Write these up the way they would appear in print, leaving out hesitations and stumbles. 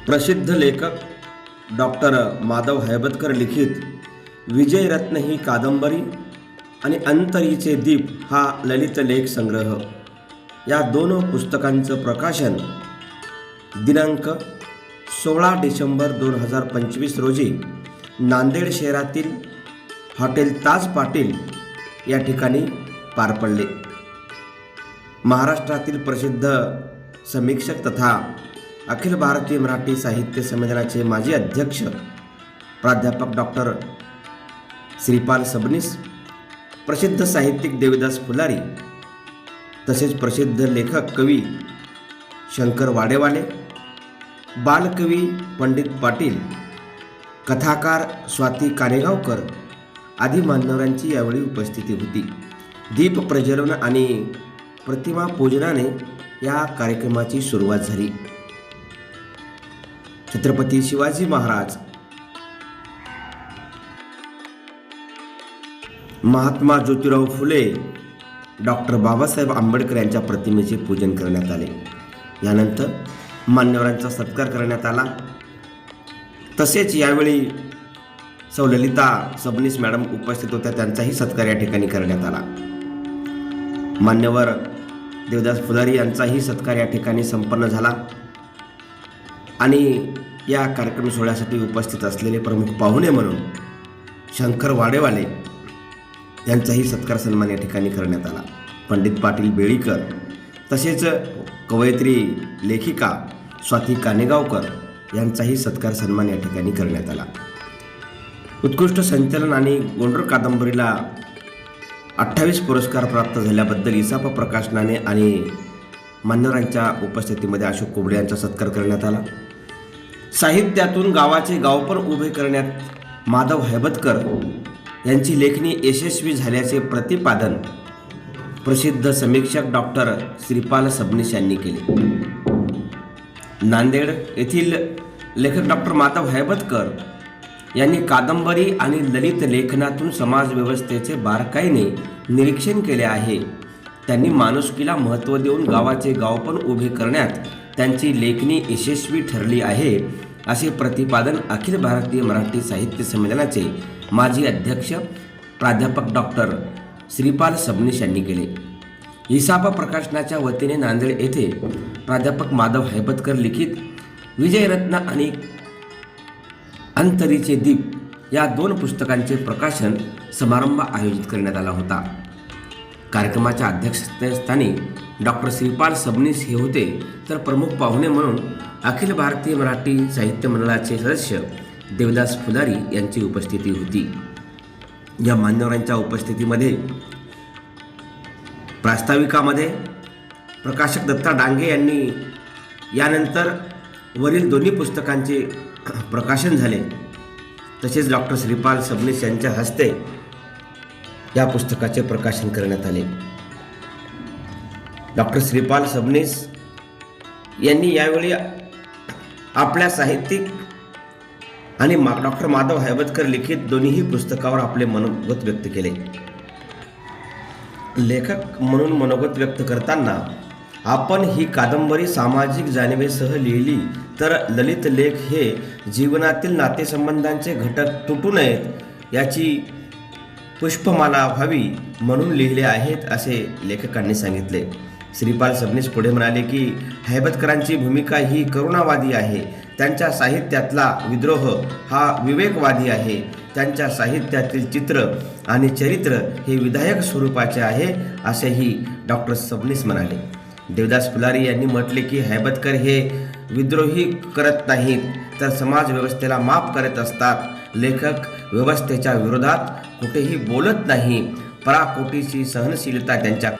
प्रसिद्ध लेखक डॉक्टर माधव हैबतकर लिखित विजयरत्न ही कादंबरी आणि अंतरीचे दीप हा ललित लेख संग्रह या दोन पुस्तकांचं प्रकाशन दिनांक 16 डिसेंबर 2025 रोजी नांदेड शहरातील हॉटेल ताज पाटील या ठिकाणी पार पडले. महाराष्ट्रातील प्रसिद्ध समीक्षक तथा अखिल भारतीय मराठी साहित्य संमेलनाचे माजी अध्यक्ष प्राध्यापक डॉक्टर श्रीपाल सबनीस, प्रसिद्ध साहित्यिक देवदास फुलारी, तसेच प्रसिद्ध लेखक कवी शंकर वाडेवाले, बालकवी पंडित पाटील, कथाकार स्वाती कानेगावकर आदी मान्यवरांची यावेळी उपस्थिती होती. दीप प्रज्वलन आणि प्रतिमा पूजनाने या कार्यक्रमाची सुरुवात झाली. छत्रपती शिवाजी महाराज, महात्मा ज्योतिराव फुले, डॉक्टर बाबासाहेब आंबेडकर यांच्या प्रतिमेचे पूजन करण्यात आले. यानंतर मान्यवरांचा सत्कार करण्यात आला. तसेच यावेळी सौ ललिता सबनीस मॅडम उपस्थित होत्या, त्यांचाही सत्कार या ठिकाणी करण्यात आला. मान्यवर देवदास फुलारी यांचाही सत्कार या ठिकाणी संपन्न झाला आणि या कार्यक्रम सोहळ्यासाठी उपस्थित असलेले प्रमुख पाहुणे म्हणून शंकर वाडेवाले यांचाही सत्कार सन्मान या ठिकाणी करण्यात आला. पंडित पाटील बेळीकर तसेच कवयित्री लेखिका स्वाती कानेगावकर यांचाही सत्कार सन्मान या ठिकाणी करण्यात आला. उत्कृष्ट संचलन आणि गोंडर कादंबरीला 28 पुरस्कार प्राप्त झाल्याबद्दल इसापा प्रकाशनाने आणि मान्यवरांच्या उपस्थितीमध्ये अशोक कोबडे यांचा सत्कार करण्यात आला. साहित्यातून गावाचे गावपण उभे करण्यात माधव हैबतकर यांची लेखणी यशस्वी झाल्याचे प्रतिपादन प्रसिद्ध समीक्षक डॉक्टर श्रीपाल सबनीस यांनी केले. नांदेड येथील लेखक डॉक्टर माधव हैबतकर यांनी कादंबरी आणि ललित लेखनातून समाज व्यवस्थेचे बारकाईने निरीक्षण केले आहे. त्यांनी माणुसकीला महत्त्व देऊन गावाचे गावपण उभे करण्यात त्यांची लेखणी यशस्वी ठरली आहे, असे प्रतिपादन अखिल भारतीय मराठी साहित्य संमेलनाचे माजी अध्यक्ष प्राध्यापक डॉक्टर श्रीपाल सबनीस यांनी केले. इसापा प्रकाशनाच्या वतीने नांदेड येथे प्राध्यापक माधव हैबतकर लिखित विजयरत्न आणि अंतरीचे दीप या दोन पुस्तकांचे प्रकाशन समारंभ आयोजित करण्यात आला होता. कार्यक्रमाच्या अध्यक्षस्थानी डॉक्टर श्रीपाल सबनीस हे होते, तर प्रमुख पाहुणे म्हणून अखिल भारतीय मराठी साहित्य मंडळाचे सदस्य देवदास फुलारी यांची उपस्थिती होती. या मान्यवरांच्या उपस्थितीमध्ये प्रास्ताविकामध्ये प्रकाशक दत्ता डांगे यांनी यानंतर वरील दोन्ही पुस्तकांचे प्रकाशन झाले. तसेच डॉक्टर श्रीपाल सबनीस यांच्या हस्ते या पुस्तकाचे प्रकाशन करण्यात आले. डॉक्टर श्रीपाल सबनीस यांनी यावेळी आपल्या साहित्यिक आणि डॉक्टर माधव हैबतकर लिखित दोन्हीही पुस्तकावर आपले मनोगत व्यक्त केले. लेखक म्हणून मनोगत व्यक्त करताना आपण ही कादंबरी सामाजिक जाणीवेसह लिहिली तर ललित लेख हे जीवनातील नातेसंबंधांचे घटक तुटू नयेत याची पुष्पमाला व्हावी म्हणून लिहिले आहेत, असे लेखकांनी सांगितले. श्रीपाल सबनीस पुढे म्हणाले की हैबतकरांची भूमिका ही करुणावादी आहे. त्यांच्या साहित्यातला विद्रोह हा विवेकवादी आहे. त्यांच्या साहित्यातील चित्र आणि चरित्र हे विधायक स्वरूपाचे आहे, असेही डॉक्टर सबनीस म्हणाले. देवदास फुलारी यांनी म्हटले की हैबतकर हे विद्रोही करत नाहीत, तर समाज व्यवस्थेला माफ करत असतात. लेखक व्यवस्थेच्या विरोधात कुठेही बोलत नाही. पराकोटीची सहनशीलता त्यांच्या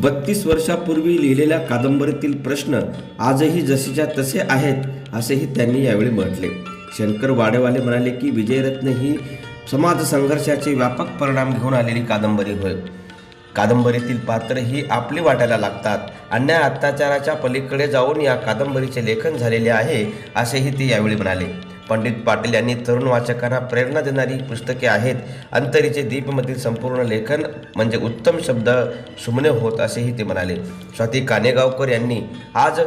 32 वर्षापूर्वी लिहिलेल्या कादंबरीतील प्रश्न आजही जसेच्या तसे आहेत, असेही त्यांनी यावेळी म्हटले. शंकर वाडेवाले म्हणाले की विजयरत्न ही समाज संघर्षाचे व्यापक परिणाम घेऊन आलेली कादंबरी होय. कादंबरीतील पात्र ही आपली वाटायला लागतात. अन्याय अत्याचाराच्या पलीकडे जाऊन या कादंबरीचे लेखन झालेले आहे, असेही ते यावेळी म्हणाले. पंडित पाटील यांनी तरुण वाचकांना प्रेरणा देणारी पुस्तके आहेत. अंतरीचे दीपमधील संपूर्ण लेखन म्हणजे उत्तम शब्द सुमने होत असेही ते म्हणाले. स्वाती कानेगावकर यांनी आज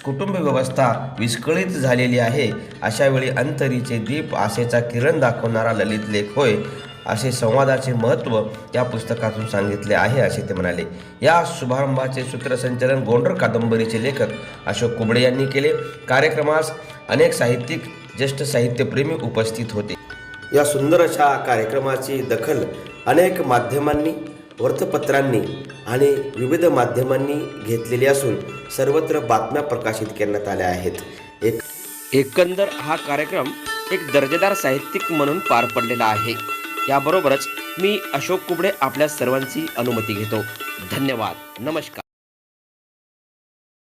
कुटुंब व्यवस्था विस्कळीत झालेली आहे, अशावेळी अंतरीचे दीप आशेचा किरण दाखवणारा ललित लेख होय असे संवादाचे महत्त्व या पुस्तकातून सांगितले आहे असे ते म्हणाले. या शुभारंभाचे सूत्रसंचालन गोंडर कादंबरीचे लेखक अशोक कुबडे यांनी केले. कार्यक्रमास अनेक साहित्यिक, ज्येष्ठ साहित्यप्रेमी उपस्थित होते. या सुंदर अशा कार्यक्रमाची दखल अनेक माध्यमांनी, वृत्तपत्रांनी आणि विविध माध्यमांनी घेतलेली असून सर्वत्र बातम्या प्रकाशित करण्यात आल्या आहेत. एकंदर हा कार्यक्रम एक दर्जेदार साहित्यिक म्हणून पार पडलेला आहे. याबरोबरच मी अशोक कुबडे आपल्या सर्वांची अनुमती घेतो. धन्यवाद. नमस्कार.